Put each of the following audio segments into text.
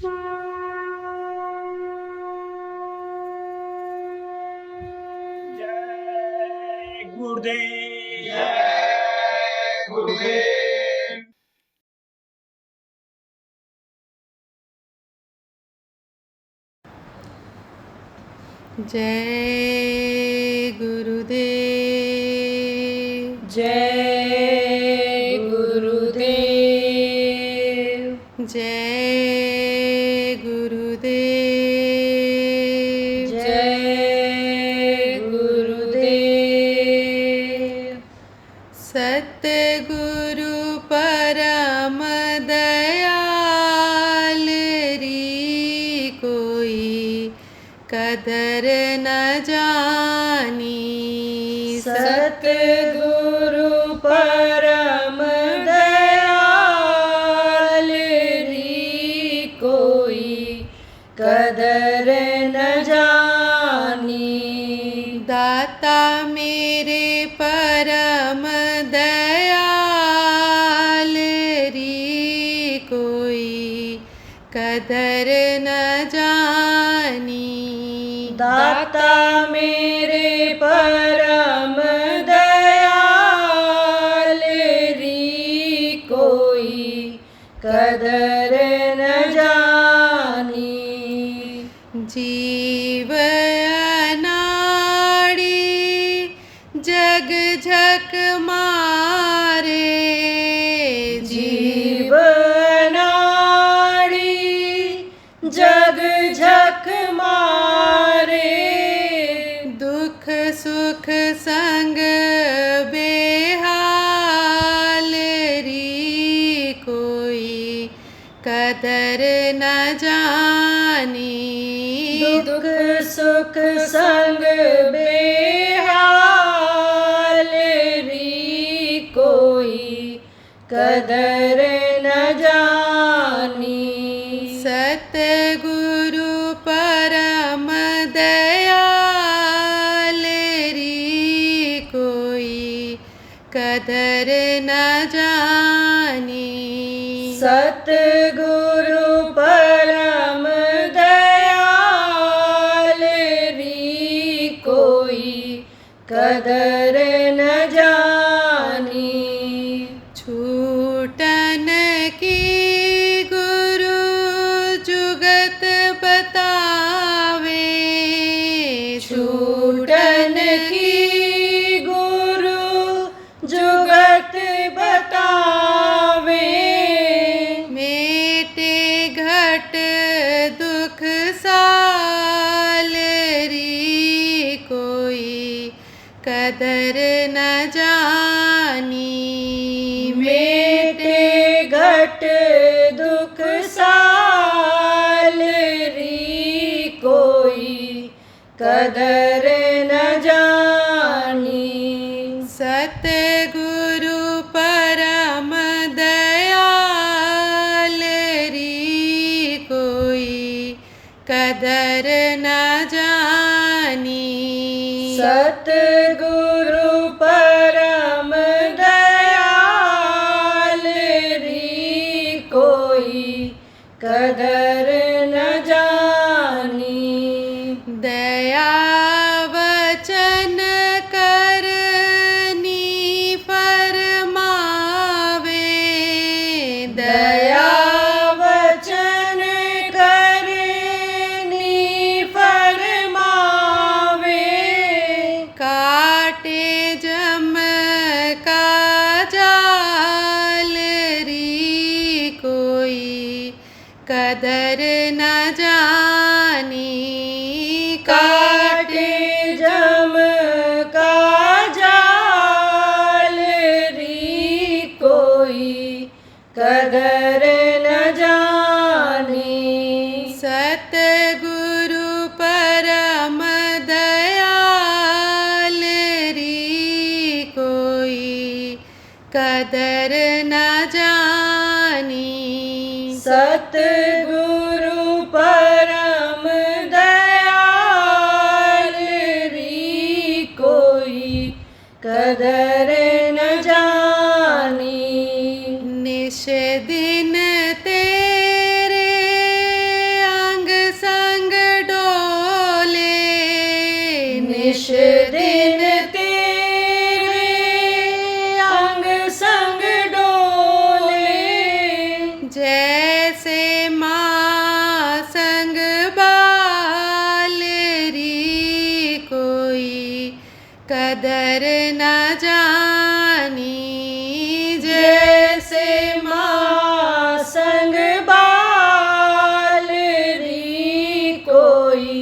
जय गुरुदेव। जय गुरुदेव। जय गुरुदेव। जय गुरुदेव। जय गुरुदेव। जय गुरुदेव। सतगुरु परम दयाल री कोई कदर न जानी। सतगुरु परम दयाल री कोई कदर न जानी। दाता मेरे परम दयाल री कोई कदर न जानी। दाता मेरे परम दयाल री कोई कदर न जानी। जीव अनाड़ी जग झक मारे। जीव नाड़ी जग झक मारे। दुख सुख संग बेहाल री कोई कदर न जानी। दुख सुख संग बेहाल री कोई कदर न जानी। सतगुरु परम दयाल री कोई कदर न जानी। सतगुरु परम दयाल री कोई कदर न जानी। छूटन की गुरु जुगत बतावे। छूटन की गुरु जुगत बतावे। मेटे घट दुख साल री कोई कदर न जानी। मेटे घट दुख साल री कोई कदर न जानी। सतगुरु परम दयाल री कोई कदर न जानी। सतगुरु परम दयाल री कोई कदर न जानी। दया वचन करनी फरमावे। दया वचन करनी फरमावे। काटे जम का जाल री कोई कदर न जानी। काटे जम का जाल री कोई कदर न जानी। सतगुरु परम दयाल री कोई कदर न जानी। सतगुरु परम दयाल री कोई कदर न जानी। निश दिन तेरे जैसे माँ संग बाल री कोई कदर न जानी। जैसे माँ संग बाल री कोई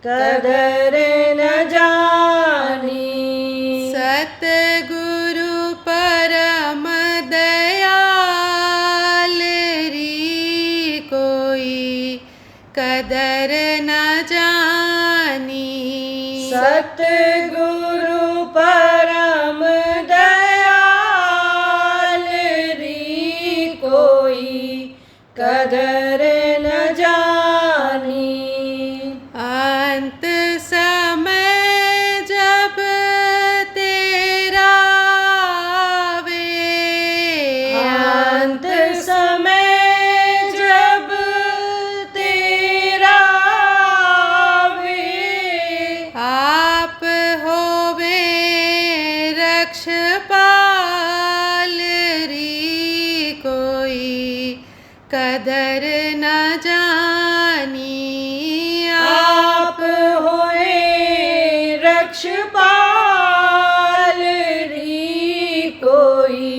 कदर न जानी। सतगुरु परम दयाल री कोई कदर न जानी। सतगुरु परम दयाल री कोई कदर न जानी। अंत समय जब तेरा आवे, अंत समय जब तेरा आवे, आप होवे रक्षपाल री कोई कदर न जानी। आप होए रक्षपाल री कोई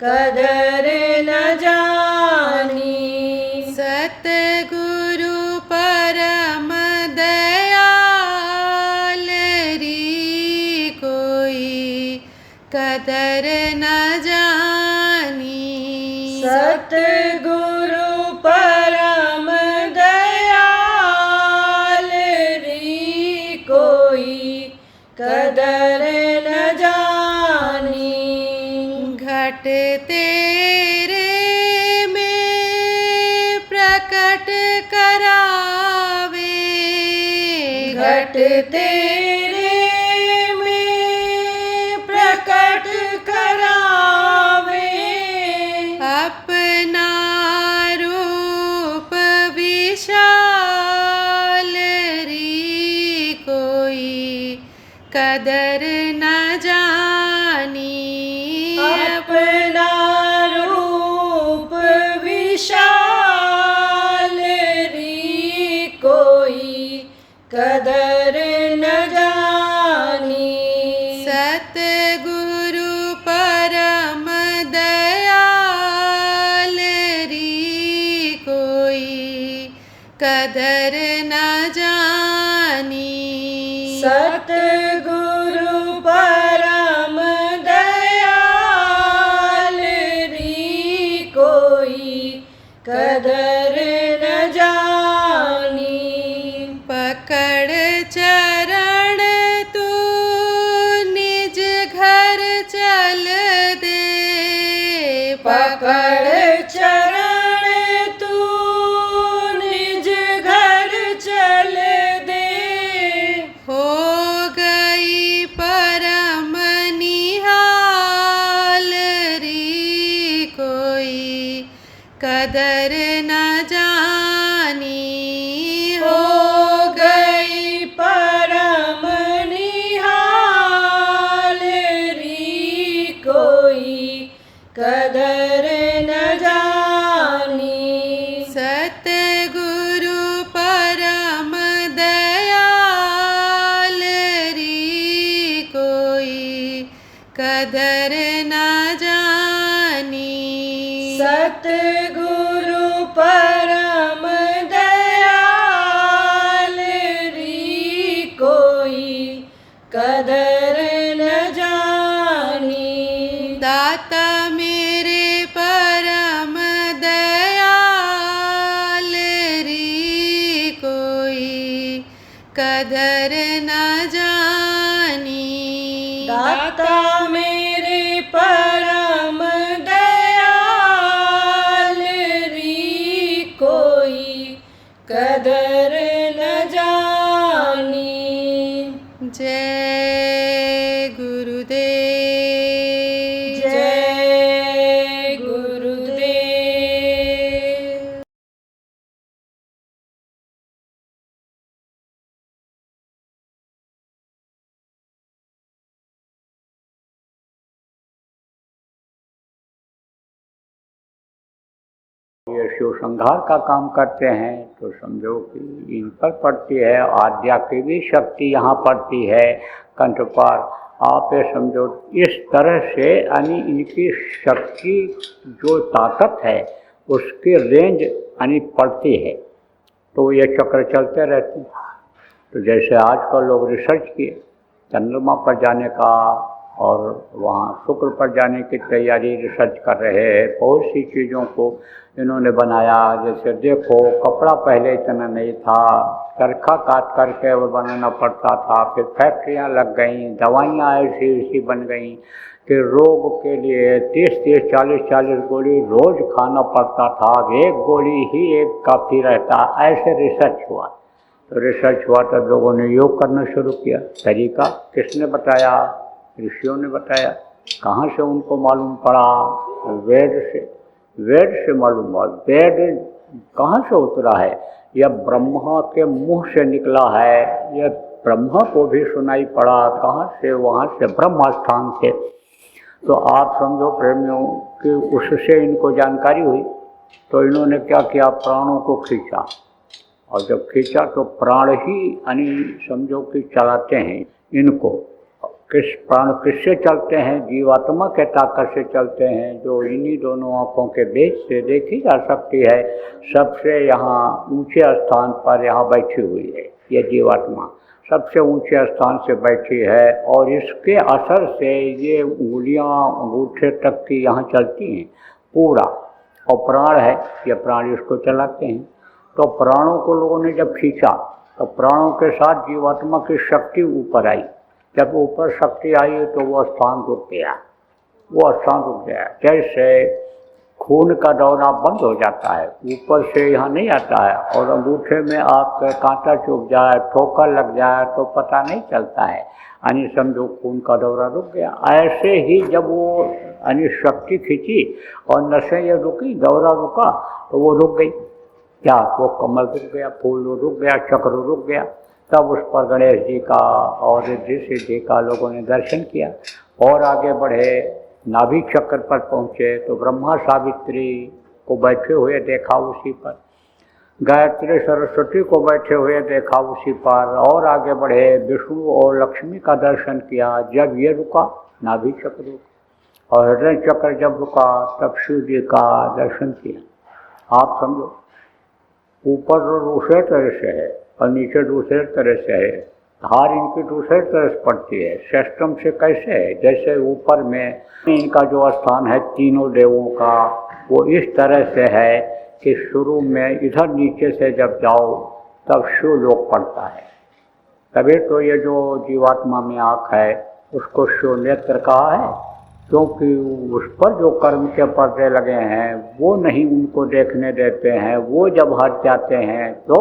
कदर न जानी। सतगुरु परम दयाल री कोई कदर न जानी। सतगुरु परम दयाल री कोई कदर न जानी। घट तेरे में प्रकट करावे, घट तेरे में प्रकट करावे, अपना रूप विशाल री कोई कदर न जानी। अपना रूप विशाल री कोई कदर न जानी। सतगुरु परम दयाल री कोई कदर न जानी। सतगुरु परम दयाल री कोई कदर न जानी। पकड़ चरण तू निज घर चल दे, पकड़ चरण तू निज घर चल दे, हो गई परम निहाल री कोई कदर न जानी। हो गई परम निहाल री कोई कदर न जानी। सतगुरु परम दयाल री कोई कदर न जानी। सतगुरु परम दयाल री कोई कदर न जानी। दाता मेरे परम दयाल री कोई कदर न जानी। दाता मेरे परम दयाल री कोई कदर न जानी। जय गुरुदेव। जय गुरुदेव। ये शिव संहार का काम करते हैं तो समझो कि इन पर पड़ती है, आद्या की भी शक्ति यहाँ पड़ती है कंठ पर। आप ये समझो इस तरह से यानी इनकी शक्ति जो ताकत है उसकी रेंज यानी पड़ती है, तो ये चक्र चलते रहते हैं। तो जैसे आजकल लोग रिसर्च किए चंद्रमा पर जाने का और वहाँ शुक्र पर जाने की तैयारी रिसर्च कर रहे हैं, बहुत सी चीज़ों को इन्होंने बनाया। जैसे देखो कपड़ा पहले इतना नहीं था, चरखा काट करके वो बनाना पड़ता था, फिर फैक्ट्रियाँ लग गईं, दवाइयाँ ऐसी ऐसी बन गईं कि रोग के लिए 30-30, 40-40 गोली रोज़ खाना पड़ता था, एक गोली ही एक काफ़ी रहता, ऐसे रिसर्च हुआ। तो रिसर्च हुआ तो लोगों ने योग करना शुरू किया। तरीका किसने बताया? ऋषियों ने बताया। कहाँ से उनको मालूम पड़ा? वेद से। वेद से मालूम हुआ। वेद कहाँ से उतरा है? यह ब्रह्मा के मुंह से निकला है, यह ब्रह्मा को भी सुनाई पड़ा। कहाँ से? वहाँ से, ब्रह्मा स्थान से। तो आप समझो प्रेमियों कि उससे इनको जानकारी हुई, तो इन्होंने क्या किया, प्राणों को खींचा, और जब खींचा तो प्राण ही यानी समझो कि चलाते हैं इनको। किस प्राण किससे चलते हैं? जीवात्मा के ताकत से चलते हैं, जो इन्हीं दोनों आँखों के बीच से देखी जा सकती है। सबसे यहाँ ऊंचे स्थान पर यहाँ बैठी हुई है ये जीवात्मा, सबसे ऊंचे स्थान से बैठी है, और इसके असर से ये उंगलियाँ अंगूठे तक की यहाँ चलती हैं पूरा, और प्राण है, ये प्राण इसको चलाते हैं। तो प्राणों को लोगों ने जब खींचा तो प्राणों के साथ जीवात्मा की शक्ति ऊपर आई। जब ऊपर शक्ति आई तो वो स्थान रुक गया, वो स्थान रुक गया। जैसे खून का दौरा बंद हो जाता है, ऊपर से यहाँ नहीं आता है, और अंगूठे में आपका कांटा चुभ जाए, ठोकर लग जाए तो पता नहीं चलता है, यानी समझो खून का दौरा रुक गया। ऐसे ही जब वो यानी शक्ति खींची और नसें ये रुकी, दौरा रुका, तो वो रुक गई। क्या? वो कमल रुक गया, फूल रुक गया, चक्र रुक गया। तब उस पर गणेश जी का और रिद्धि सिद्धि का लोगों ने दर्शन किया और आगे बढ़े, नाभि चक्र पर पहुँचे तो ब्रह्मा सावित्री को बैठे हुए देखा उसी पर, गायत्री सरस्वती को बैठे हुए देखा उसी पर, और आगे बढ़े विष्णु और लक्ष्मी का दर्शन किया। जब ये रुका नाभि चक्र रुका, और हृदय चक्र जब रुका तब शिव जी का दर्शन किया। आप समझो ऊपर दूसरे तरह से है और नीचे दूसरे तरह से है, धार इनकी दूसरे तरह से पड़ती है। सिस्टम से कैसे है? जैसे ऊपर में इनका जो स्थान है तीनों देवों का, वो इस तरह से है कि शुरू में इधर नीचे से जब जाओ तब शिवलोक पड़ता है। तभी तो ये जो जीवात्मा में आँख है उसको शिव नेत्र कहा है, क्योंकि उस पर जो कर्म के पर्दे लगे हैं वो नहीं उनको देखने देते हैं। वो जब हट जाते हैं तो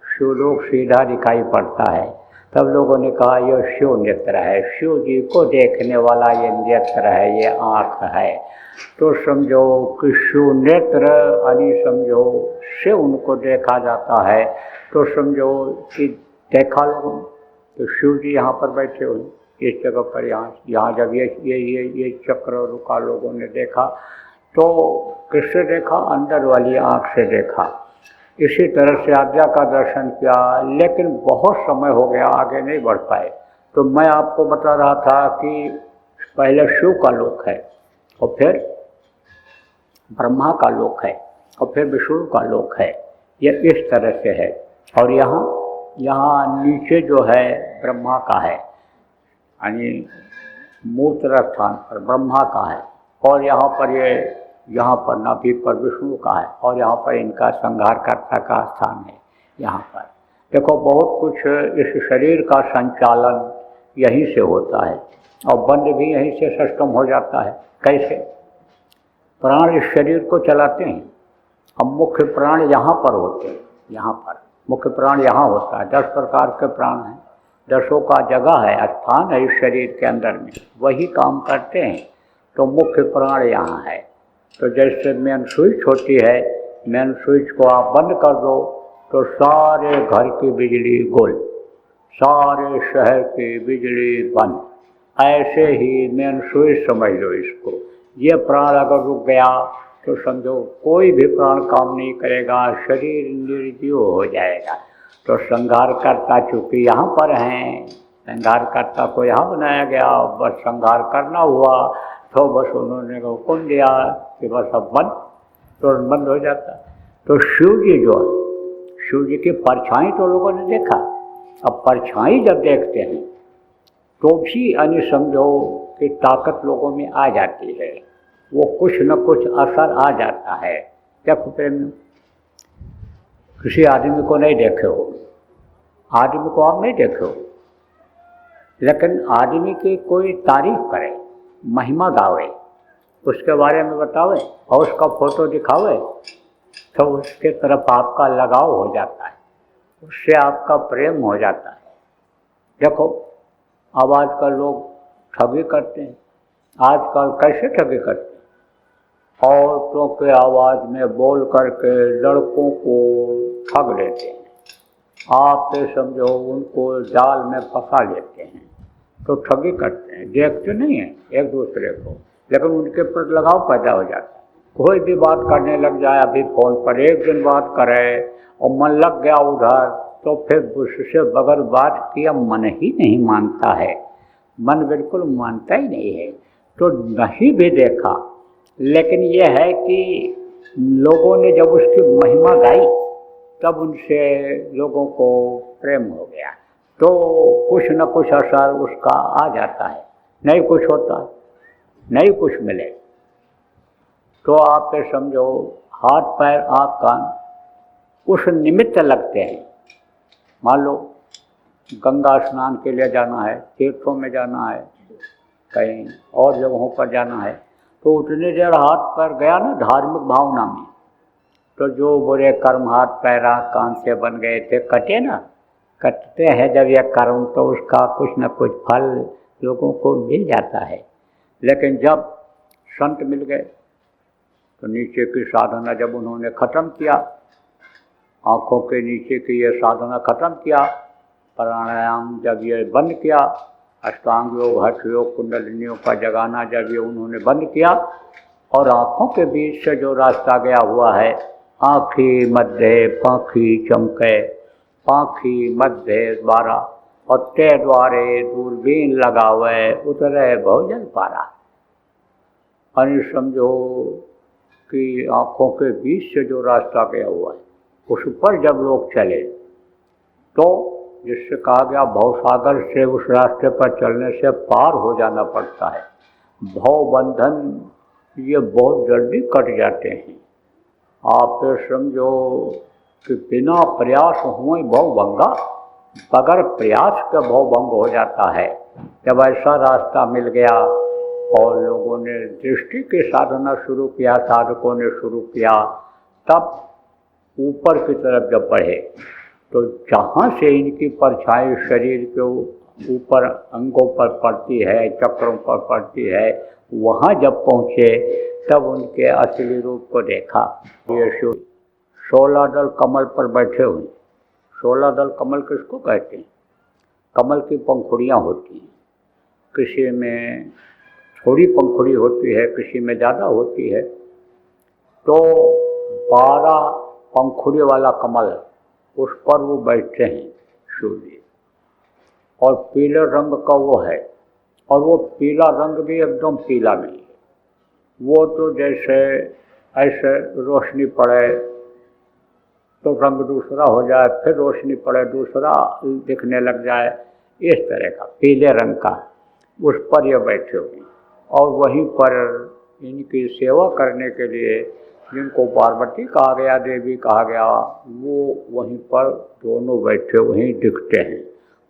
शिवलोक सीधा दिखाई पड़ता है। तब लोगों ने कहा यह शिव नेत्र है, शिव जी को देखने वाला ये नेत्र है, ये आँख है। तो समझो कि शिव नेत्र यानी समझो से उनको देखा जाता है। तो समझो कि देखा लोगों तो शिव जी यहाँ पर बैठे हुए इस जगह पर, यहाँ जब ये चक्र रुका लोगों ने देखा तो किससे देखा? अंदर वाली आँख से देखा। इसी तरह से आद्या का दर्शन किया, लेकिन बहुत समय हो गया, आगे नहीं बढ़ पाए। तो मैं आपको बता रहा था कि पहले शिव का लोक है और फिर ब्रह्मा का लोक है और फिर विष्णु का लोक है, ये इस तरह से है। और यहाँ नीचे जो है ब्रह्मा का है, यानी मूत्र स्थान पर ब्रह्मा का है, और यहाँ पर नाभि पर विष्णु का है, और यहाँ पर इनका संहारकर्ता का स्थान है। यहाँ पर देखो बहुत कुछ इस शरीर का संचालन यहीं से होता है और बंद भी यहीं से सिस्टम हो जाता है। कैसे? प्राण इस शरीर को चलाते हैं। अब मुख्य प्राण यहाँ पर होते हैं, यहाँ पर मुख्य प्राण यहाँ होता है। 10 प्रकार के प्राण हैं, 10 का जगह है, स्थान है इस शरीर के अंदर में, वही काम करते हैं। तो मुख्य प्राण यहाँ है। तो जैसे मेन स्विच होती है, मेन स्विच को आप बंद कर दो तो सारे घर की बिजली गुल, सारे शहर की बिजली बंद। ऐसे ही मेन स्विच समझ लो इसको। ये प्राण अगर रुक गया तो समझो कोई भी प्राण काम नहीं करेगा, शरीर निर्जीव हो जाएगा। तो संहारकर्ता चूंकि यहाँ पर हैं, संहारकर्ता को यहाँ बनाया गया, बस संहार करना हुआ तो बस उन्होंने हुक्म दिया कि बस अब बंद, तो बंद हो जाता। तो शिव जी जो है, शिव जी की परछाई तो लोगों ने देखा, अब परछाई जब देखते हैं तो भी यानी समझो कि ताकत लोगों में आ जाती है, वो कुछ न कुछ असर आ जाता है। देखो प्रेम, किसी आदमी को नहीं देखे हो, आदमी को आप नहीं देखे हो, लेकिन आदमी की कोई तारीफ करे, महिमा गावे, उसके बारे में बतावे और उसका फोटो दिखावे, तो उसके तरफ आपका लगाव हो जाता है, उससे आपका प्रेम हो जाता है। देखो अब आजकल लोग ठगी करते हैं, आजकल कैसे ठगी करते हैं, औरतों के आवाज़ में बोल करके लड़कों को ठग लेते हैं, आप तो समझो उनको जाल में फंसा लेते हैं, तो ठगी करते हैं, देखते नहीं हैं एक दूसरे को, लेकिन उनके पर लगाव पैदा हो जाता है। कोई भी बात करने लग जाए, अभी फ़ोन पर एक दिन बात करे और मन लग गया उधर, तो फिर उससे बगैर बात किया मन ही नहीं मानता है, मन बिल्कुल मानता ही नहीं है। तो नहीं भी देखा, लेकिन ये है कि लोगों ने जब उसकी महिमा गाई तब उनसे लोगों को प्रेम हो गया, तो कुछ न कुछ असर उसका आ जाता है। नहीं कुछ होता, नहीं कुछ मिले तो आप पे समझो हाथ पैर आँख कान उस निमित्त लगते हैं। मान लो गंगा स्नान के लिए जाना है, तीर्थों में जाना है, कहीं और जगहों पर जाना है, तो उतनी देर हाथ पैर गया ना धार्मिक भावना में, तो जो बुरे कर्म हाथ पैर आँख कान से बन गए थे कटे ना, कटते हैं जब यह कर्म तो उसका कुछ न कुछ फल लोगों को मिल जाता है। लेकिन जब संत मिल गए तो नीचे की साधना जब उन्होंने ख़त्म किया, आँखों के नीचे की ये साधना ख़त्म किया, प्राणायाम जब ये बंद किया, अष्टांग योग हठ योग कुंडलिनियों का जगाना जब ये उन्होंने बंद किया, और आँखों के बीच से जो रास्ता गया हुआ है, आँखी मध्य पाखी चमके, पाखी मध्य द्वारा और ते द्वारे दूरबीन लगावे उतरे भोजन पारा। और समझो कि आँखों के बीच से जो रास्ता गया हुआ है उस पर जब लोग चले तो जिससे कहा गया भवसागर से उस रास्ते पर चलने से पार हो जाना पड़ता है। भव बंधन ये बहुत जल्दी कट जाते हैं। आप समझो कि बिना प्रयास हुए भव भंगा, बगैर प्रयास का भव भंग हो जाता है। जब ऐसा रास्ता मिल गया और लोगों ने दृष्टि की साधना शुरू किया, साधकों ने शुरू किया, तब ऊपर की तरफ जब बढ़े तो जहाँ से इनकी परछाई शरीर के ऊपर अंगों पर पड़ती है, चक्रों पर पड़ती है, वहाँ जब पहुँचे तब उनके असली रूप को देखा। ये 16 दल कमल पर बैठे हुए। 16 दल कमल किसको कहते हैं? कमल की पंखुड़ियाँ होती हैं, किसी में थोड़ी पंखुड़ी होती है, किसी में ज़्यादा होती है। तो 12 पंखुड़ी वाला कमल, उस पर वो बैठे हैं शिव जी, और पीले रंग का वो है, और वो पीला रंग भी एकदम पीला नहीं है। वो तो जैसे ऐसे रोशनी पड़े तो रंग दूसरा हो जाए, फिर रोशनी पड़े दूसरा दिखने लग जाए, इस तरह का पीले रंग का, उस पर ये बैठे हुए। और वहीं पर इनकी सेवा करने के लिए जिनको पार्वती कहा गया, देवी कहा गया, वो वहीं पर दोनों बैठे वहीं दिखते हैं।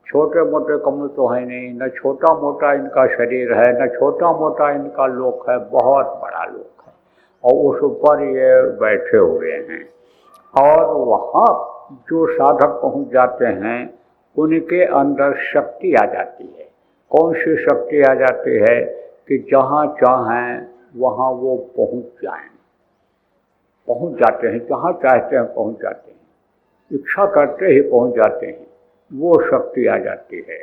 छोटे मोटे कमल तो है नहीं, न छोटा मोटा इनका शरीर है, न छोटा मोटा इनका लोक है, बहुत बड़ा लोक है, और उस ऊपर ये बैठे हुए हैं। और वहाँ जो साधक पहुँच जाते हैं उनके अंदर शक्ति आ जाती है। कौन सी शक्ति आ जाती है? कि जहाँ चाहें वहाँ वो पहुँच जाएं, पहुँच जाते हैं, जहाँ चाहते हैं पहुँच जाते हैं, इच्छा करते ही पहुँच जाते हैं, वो शक्ति आ जाती है।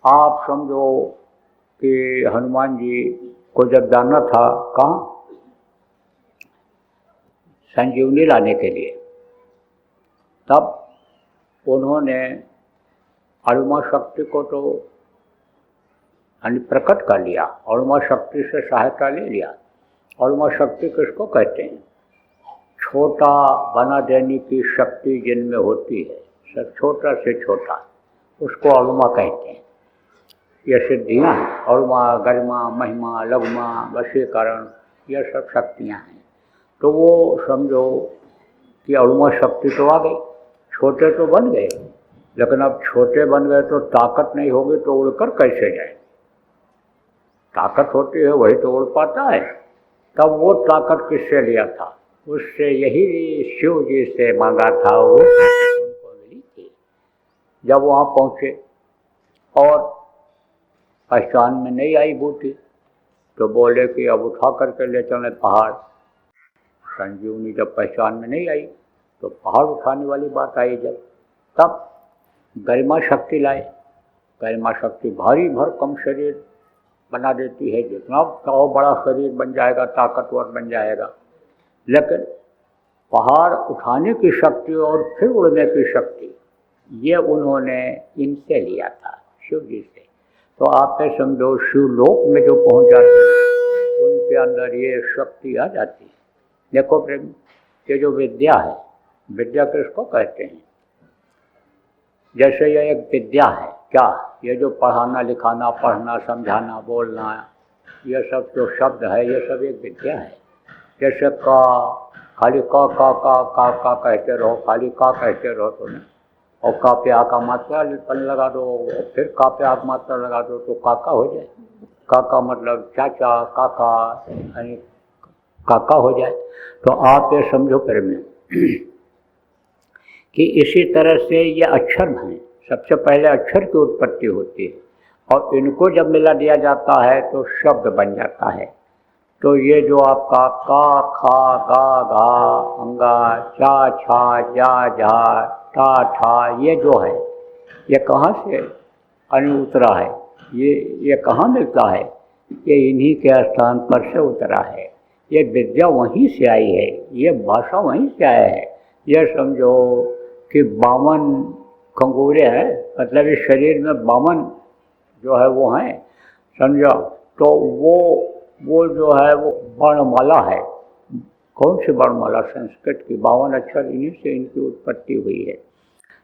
आप समझो कि हनुमान जी को जब जाना था कहाँ, संजीवनी लाने के लिए। तब उन्होंने अणुमा शक्ति को तो प्रकट कर लिया, अणुमा शक्ति से सहायता ले लिया। अणुमा शक्ति किसको कहते हैं? छोटा बना देने की शक्ति जिनमें होती है, सब छोटा से छोटा, उसको अणुमा कहते हैं। ये सिद्धियाँ हैं, अणुमा, गरिमा, महिमा, लघुमा, वशीकरण, ये सब शक्तियाँ हैं। तो वो समझो कि अणुमा शक्ति तो आ गई, छोटे तो बन गए, लेकिन अब छोटे बन गए तो ताकत नहीं होगी तो उड़कर कैसे जाए? ताकत होती है वही तो उड़ पाता है। तब वो ताकत किससे लिया था? उससे यही शिव जी से मांगा था, वो उनको मिली थी। जब वहाँ पहुँचे और पहचान में नहीं आई बूटी, तो बोले कि अब उठा करके ले चले पहाड़। संजीवनी जब पहचान में नहीं आई तो पहाड़ उठाने वाली बात आई जब, तब गरिमा शक्ति लाए। गरिमा शक्ति भारी भरकम शरीर बना देती है, जितना चाहो बड़ा शरीर बन जाएगा, ताकतवर बन जाएगा। लेकिन पहाड़ उठाने की शक्ति और फिर उड़ने की शक्ति, ये उन्होंने इनसे लिया था, शिव जी से। तो आप पे समझो शिवलोक में जो पहुंच जाते हैं उनके अंदर ये शक्ति आ जाती है। देखो प्रेम, ये जो विद्या है, विद्या किसको कहते हैं? जैसे ये एक विद्या है, क्या ये जो पढ़ाना लिखाना, पढ़ना, समझाना, बोलना, ये सब जो शब्द है, ये सब एक विद्या है। जैसे का, खाली का कहते रहो, खाली का कहते रहो तो नहीं, और का पे आ का मात्रा लगा दो, फिर का पे आ का मात्रा लगा दो तो काका हो जाए। काका मतलब चाचा, काका यानी काका हो जाए। तो आप ये समझो प्रेम कि इसी तरह से ये अक्षर हैं, सबसे पहले अक्षर की उत्पत्ति होती है, और इनको जब मिला दिया जाता है तो शब्द बन जाता है। तो ये जो आपका का, खा, गा, घा, अंगा, चा, छा, जा, झा, टा, ठा, ये जो है, ये कहाँ से उतरा है? ये कहाँ मिलता है? ये इन्हीं के स्थान पर से उतरा है। ये विद्या वहीं से आई है, ये भाषा वहीं से आया है। ये समझो कि 52 खंगूरे हैं, मतलब इस शरीर में 52 जो है वो हैं, समझो। तो वो जो है वो वर्णमाला है। कौन सी वर्णमाला? संस्कृत की 52 अक्षर, इन्हीं से इनकी उत्पत्ति हुई है।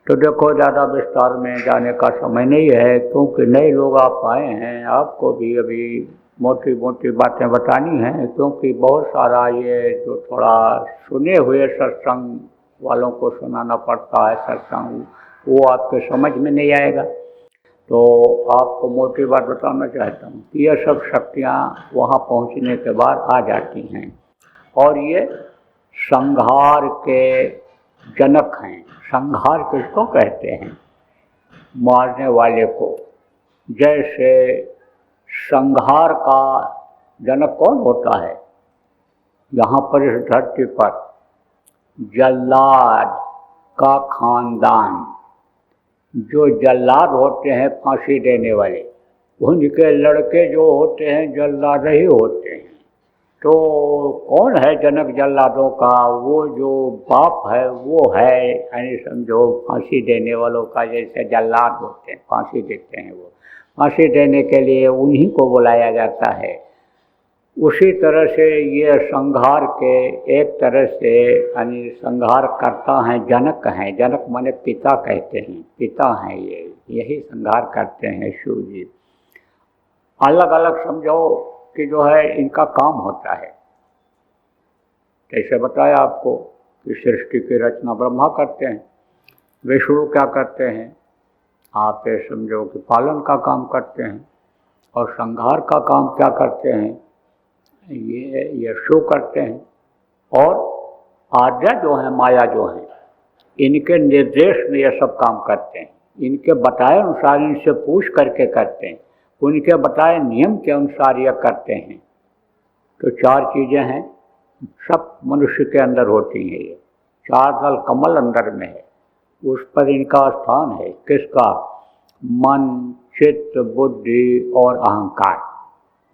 तो देखो, ज़्यादा विस्तार में जाने का समय नहीं है, क्योंकि नए लोग आप आए हैं, आपको भी अभी मोटी मोटी बातें बतानी हैं, क्योंकि बहुत सारा ये जो थोड़ा सुने हुए सत्संग वालों को सुनाना पड़ता है सत्संग, वो आपके समझ में नहीं आएगा। तो आपको मोटी बात बताना चाहता हूँ कि यह सब शक्तियाँ वहाँ पहुँचने के बाद आ जाती हैं, और ये संहार के जनक हैं। संहार किसको कहते हैं? मारने वाले को। जैसे संहार का जनक कौन होता है? यहाँ पर इस धरती पर जल्लाद का खानदान, जो जल्लाद होते हैं फांसी देने वाले, उनके लड़के जो होते हैं जल्लाद ही होते हैं। तो कौन है जनक जल्लादों का? वो जो बाप है वो है, यानी समझो फांसी देने वालों का। जैसे जल्लाद होते हैं, फांसी देते हैं, वो फांसी देने के लिए उन्हीं को बुलाया जाता है। उसी तरह से ये संहार के एक तरह से यानी संहार करता हैं, जनक हैं। जनक माने पिता कहते हैं, पिता हैं ये, यही संहार करते हैं शिव जी। अलग अलग समझो कि जो है इनका काम होता है। कैसे बताया आपको कि सृष्टि की रचना ब्रह्मा करते हैं, विष्णु क्या करते हैं? आप ये समझो कि पालन का काम करते हैं, और संहार का काम क्या करते हैं? ये शिव करते हैं। और आद्या जो है, माया जो है, इनके निर्देश में ये सब काम करते हैं। इनके बताए अनुसार इनसे पूछ करके करते हैं, उनके बताए नियम के अनुसार यह करते हैं। तो 4 चीज़ें हैं, सब मनुष्य के अंदर होती हैं। ये 4 दल कमल अंदर में है, उस पर इनका स्थान है। किसका? मन, चित्त, बुद्धि और अहंकार,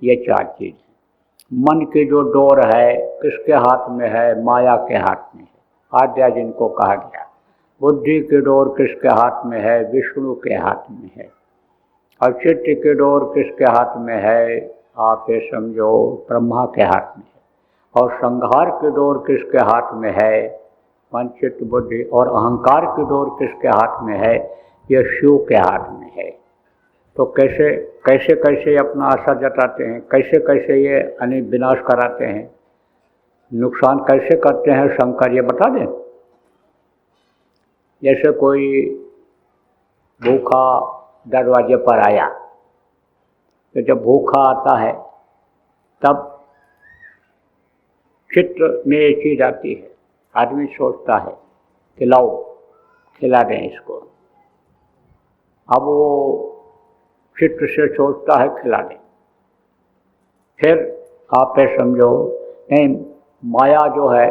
ये 4 चीज़। मन की जो डोर है किसके हाथ में है? माया के हाथ में है, आद्या जिनको कहा गया। बुद्धि की डोर किसके हाथ में है? विष्णु के हाथ में है। और चित्त की डोर किसके हाथ में है? आप ये समझो ब्रह्मा के हाथ में है। और संहार की डोर किसके हाथ में है? मन चित्त बुद्धि। और अहंकार की डोर किसके हाथ में है? ये शिव के हाथ में है। तो कैसे कैसे कैसे अपना असर जताते हैं, कैसे कैसे ये विनाश कराते हैं, नुकसान कैसे करते हैं शंकर, ये बता दें। जैसे कोई भूखा दरवाजे पर आया, तो जब भूखा आता है तब चित्र में एक चीज आती है, आदमी सोचता है कि लाओ खिला दें इसको। अब वो चित्र से सोचता है खिला दें, फिर आप पे समझो नहीं, माया जो है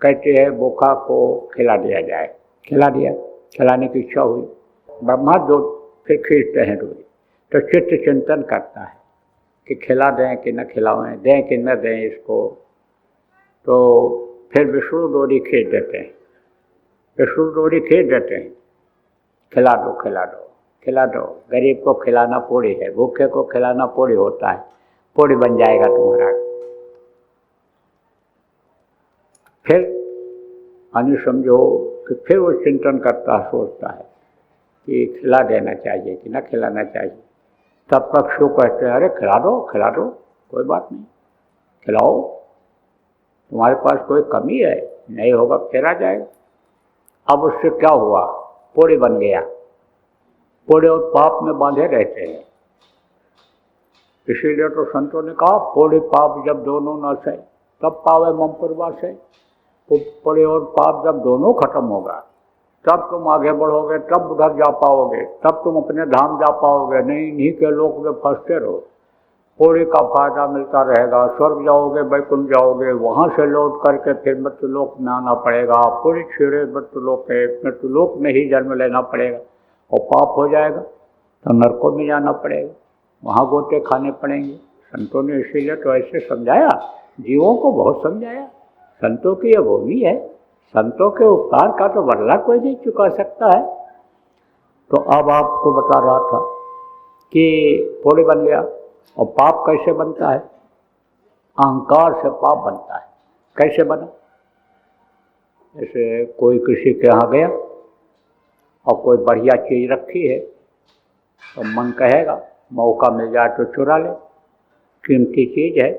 कहते हैं भूखा को खिला दिया जाए। खिला दिया, खिलाने की इच्छा हुई, ब्रह्मा जो फिर खींचते हैं डोरी। तो चित्त चिंतन करता है कि खिला दें कि न खिलाएं, दें कि न दें इसको। तो फिर विष्णु डोरी खींच देते हैं, विष्णु डोरी खींच देते हैं, खिला दो खिला दो खिला दो। गरीब को खिलाना पूरी है, भूखे को खिलाना पूरी होता है, पूरी बन जाएगा तुम्हारा। फिर समझो कि फिर वो चिंतन करता है, सोचता है कि खिला देना चाहिए कि न खिलाना चाहिए। तब पक्षियों कहते हैं अरे खिला दो कोई बात नहीं, खिलाओ, तुम्हारे पास कोई कमी है? नहीं होगा फिर आ जाएगा। अब उससे क्या हुआ? पूरी बन गया। पूरे और पाप में बांधे रहते हैं, इसीलिए तो संतों ने कहा पूरे पाप जब दोनों न सहे तब पावे ममपुरवा से। तो पूरे और पाप जब दोनों खत्म होगा तब तुम आगे बढ़ोगे, तब उधर जा पाओगे, तब तुम अपने धाम जा पाओगे। नहीं इन्हीं के लोक में फंसते रहो, पूरी का फायदा मिलता रहेगा, स्वर्ग जाओगे, वैकुंठ जाओगे, वहाँ से लौट करके फिर मृत्युलोक में आना पड़ेगा। पूरी छिड़े मृत्युलोक है, मृत्युलोक में ही जन्म लेना पड़ेगा। और पाप हो जाएगा तो नरकों में जाना पड़ेगा, वहाँ गोते खाने पड़ेंगे। संतों ने इसीलिए तो ऐसे समझाया, जीवों को बहुत समझाया। संतों की यह भूमि है, संतों के उपकार का तो बदला कोई नहीं चुका सकता है। तो अब आपको बता रहा था कि पूरी बन गया। और पाप कैसे बनता है? अहंकार से पाप बनता है। कैसे बना? जैसे कोई किसी के यहाँ गया और कोई बढ़िया चीज़ रखी है तो मन कहेगा मौका मिल जाए तो चुरा ले, कीमती चीज़ है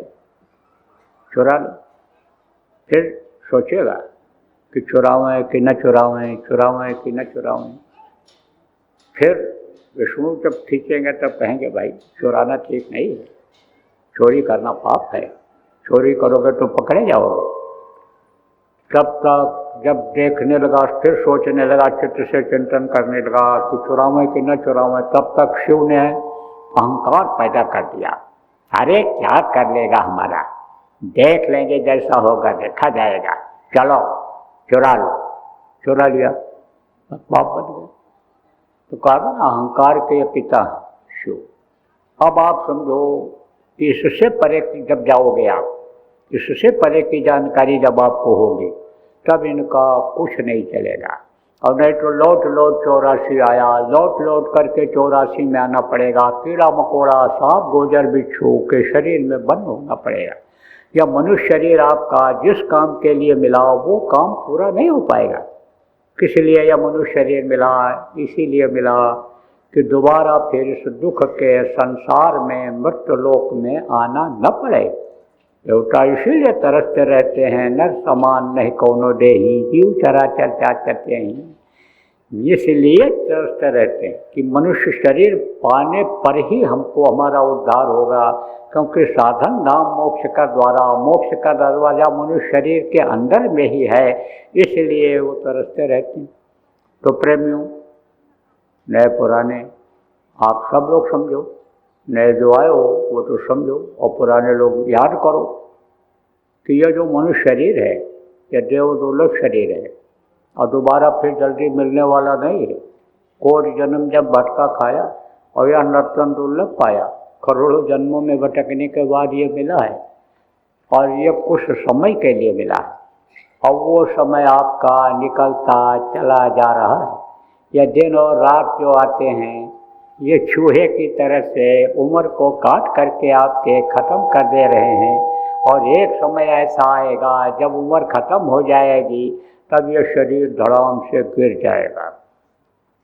चुरा ले। फिर सोचेगा कि चुरावें कि न चुरावें, चुरावें कि न चुरावें। फिर विष्णु जब खींचेंगे तब कहेंगे भाई चुराना ठीक नहीं है, चोरी करना पाप है, चोरी करोगे तो पकड़े जाओगे। तब तक जब देखने लगा, फिर सोचने लगा, चित्त से चिंतन करने लगा कि चुरावें कि न चुरावें, तब तक शिव ने अहंकार पैदा कर दिया। अरे क्या कर लेगा हमारा, देख लेंगे जैसा होगा देखा जाएगा, चलो चुरा लो। चुरा लिया, पाप बन गया। तो कहा ना अहंकार के पिता शिव। अब आप समझो इससे परे जब जाओगे आप, इससे परे की जानकारी जब आपको होगी तब इनका कुछ नहीं चलेगा। और नहीं तो लौट लौट 84 आया, लौट लौट करके 84 में आना पड़ेगा। कीड़ा मकोड़ा सांप गोजर बिच्छू के शरीर में बंद होना पड़ेगा। या मनुष्य शरीर आपका जिस काम के लिए मिला वो काम पूरा नहीं हो पाएगा। किस लिए यह मनुष्य शरीर मिला? इसीलिए मिला कि दोबारा फिर इस दुख के संसार में मृत्युलोक में आना न पड़े। देवता इसीलिए तरसते रहते हैं, नर समान नहीं कौनो देही, जीव चराचर चाचते हैं। इसलिए तरसते रहते हैं कि मनुष्य शरीर पाने पर ही हमको हमारा उद्धार होगा, क्योंकि साधन नाम मोक्ष का द्वारा, मोक्ष का दरवाजा मनुष्य शरीर के अंदर में ही है, इसलिए वो तरसते रहते हैं। तो प्रेमियों, नए पुराने आप सब लोग समझो, नए जो आए हो वो तो समझो, और पुराने लोग याद करो कि यह जो मनुष्य शरीर है यह देव दुर्लभ शरीर है और दोबारा फिर जल्दी मिलने वाला नहीं है। कोटि जन्म जब भटका खाया और यह नर्तन दुर्लभ पाया, करोड़ों जन्मों में भटकने के बाद ये मिला है, और ये कुछ समय के लिए मिला है। और वो समय आपका निकलता चला जा रहा है। ये दिन और रात जो आते हैं ये चूहे की तरह से उम्र को काट करके आपके ख़त्म कर दे रहे हैं। और एक समय ऐसा आएगा जब उम्र ख़त्म हो जाएगी, तब ये शरीर धड़ाम से गिर जाएगा।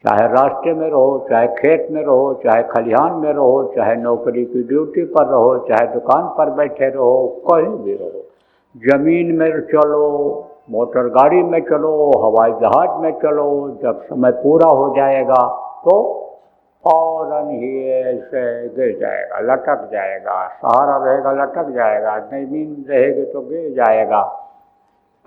चाहे रास्ते में रहो, चाहे खेत में रहो, चाहे खलिहान में रहो, चाहे नौकरी की ड्यूटी पर रहो, चाहे दुकान पर बैठे रहो, कहीं भी रहो, ज़मीन में चलो, मोटर गाड़ी में चलो, हवाई जहाज में चलो, जब समय पूरा हो जाएगा तो फौरन ही ऐसे गिर जाएगा, लटक जाएगा। सहारा रहेगा लटक जाएगा, ज़मीन रहेगी तो गिर जाएगा।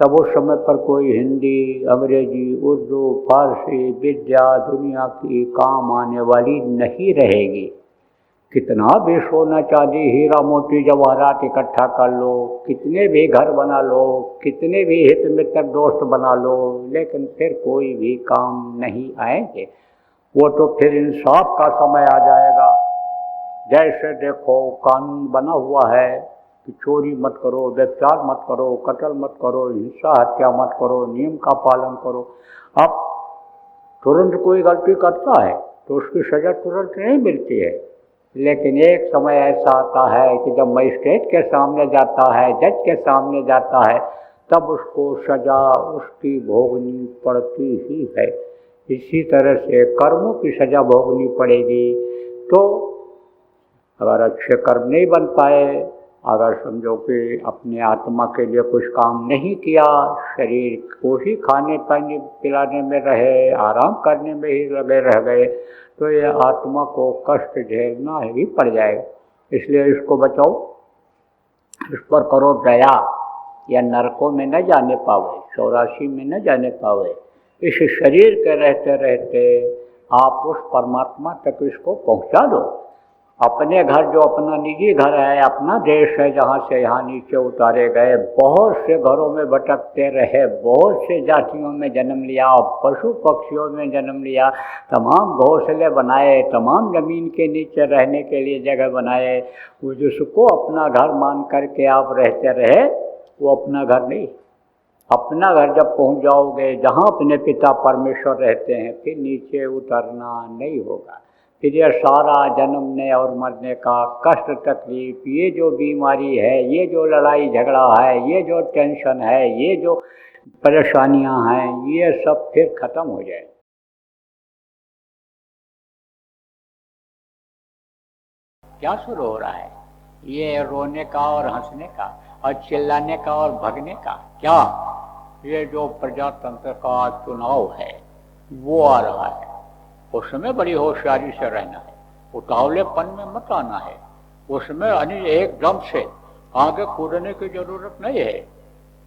तब उस समय पर कोई हिंदी, अंग्रेजी, उर्दू, फारसी विद्या दुनिया की काम आने वाली नहीं रहेगी। कितना भी सोना चांदी हीरा मोती जवाहरात इकट्ठा कर लो, कितने भी घर बना लो, कितने भी हित मित्र दोस्त बना लो, लेकिन फिर कोई भी काम नहीं आएंगे। वो तो फिर इंसाफ का समय आ जाएगा। जैसे देखो कानून बना हुआ है कि चोरी मत करो, व्यभिचार मत करो, कत्ल मत करो, हिंसा हत्या मत करो, नियम का पालन करो। अब तुरंत कोई गलती करता है तो उसकी सज़ा तुरंत नहीं मिलती है, लेकिन एक समय ऐसा आता है कि जब मजिस्ट्रेट के सामने जाता है, जज के सामने जाता है, तब उसको सज़ा उसकी भोगनी पड़ती ही है। इसी तरह से कर्मों की सज़ा भोगनी पड़ेगी। तो अगर अच्छे कर्म नहीं बन पाए, अगर समझो कि अपने आत्मा के लिए कुछ काम नहीं किया, शरीर को ही खाने पानी पिलाने में रहे, आराम करने में ही लगे रह गए, तो ये आत्मा को कष्ट झेलना ही पड़ जाएगा। इसलिए इसको बचाओ, इस पर करो दया, या नरकों में न जाने पावे, 84 में न जाने पावे। इस शरीर के रहते रहते आप उस परमात्मा तक इसको पहुंचा दो। अपने घर जो अपना निजी घर है, अपना देश है, जहाँ से यहाँ नीचे उतारे गए, बहुत से घरों में भटकते रहे, बहुत से जातियों में जन्म लिया, पशु पक्षियों में जन्म लिया, तमाम घोंसले बनाए, तमाम ज़मीन के नीचे रहने के लिए जगह बनाए। वो जिसको अपना घर मान करके आप रहते रहे, वो अपना घर नहीं। अपना घर जब पहुँच जाओगे जहाँ अपने पिता परमेश्वर रहते हैं, फिर नीचे उतरना नहीं होगा। फिर ये सारा जन्मने और मरने का कष्ट तकलीफ, ये जो बीमारी है, ये जो लड़ाई झगड़ा है, ये जो टेंशन है, ये जो परेशानियां हैं, ये सब फिर खत्म हो जाए। क्या शुरू हो रहा है? ये रोने का और हंसने का और चिल्लाने का और भगने का। क्या ये जो प्रजातंत्र का चुनाव है वो आ रहा है, उसमें बड़ी होशियारी से रहना है, उतावलेपन में मत आना है। उसमें एकदम से आगे कूदने की जरूरत नहीं है,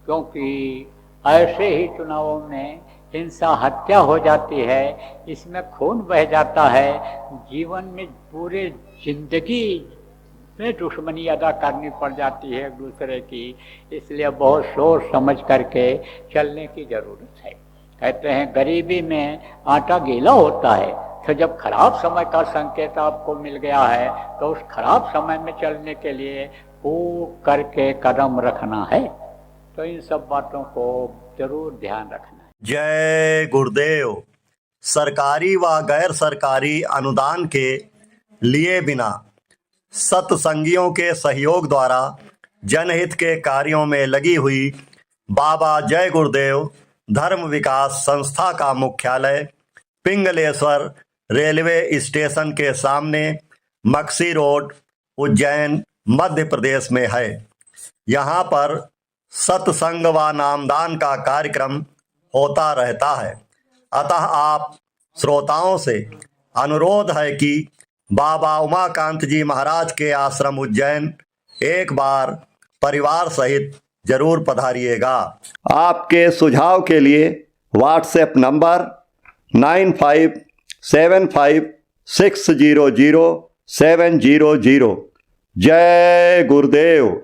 क्योंकि ऐसे ही चुनावों में हिंसा हत्या हो जाती है, इसमें खून बह जाता है, जीवन में पूरे जिंदगी में दुश्मनी अदा करनी पड़ जाती है एक दूसरे की। इसलिए बहुत सोच समझ करके चलने की ज़रूरत है। कहते हैं गरीबी में आटा गीला होता है, तो जब खराब समय का संकेत आपको मिल गया है तो उस खराब समय में चलने के लिए फूक करके कदम रखना है। तो इन सब बातों को जरूर ध्यान रखना है। जय गुरुदेव। सरकारी व गैर सरकारी अनुदान के लिए बिना सत्संगियों के सहयोग द्वारा जनहित के कार्यों में लगी हुई बाबा जय गुरुदेव धर्म विकास संस्था का मुख्यालय पिंगलेश्वर रेलवे स्टेशन के सामने मक्सी रोड, उज्जैन, मध्य प्रदेश में है। यहाँ पर सत्संग व नामदान का कार्यक्रम होता रहता है। अतः आप श्रोताओं से अनुरोध है कि बाबा उमाकांत जी महाराज के आश्रम उज्जैन एक बार परिवार सहित जरूर पधारिएगा। आपके सुझाव के लिए व्हाट्सएप नंबर 9575600700। जय गुरुदेव।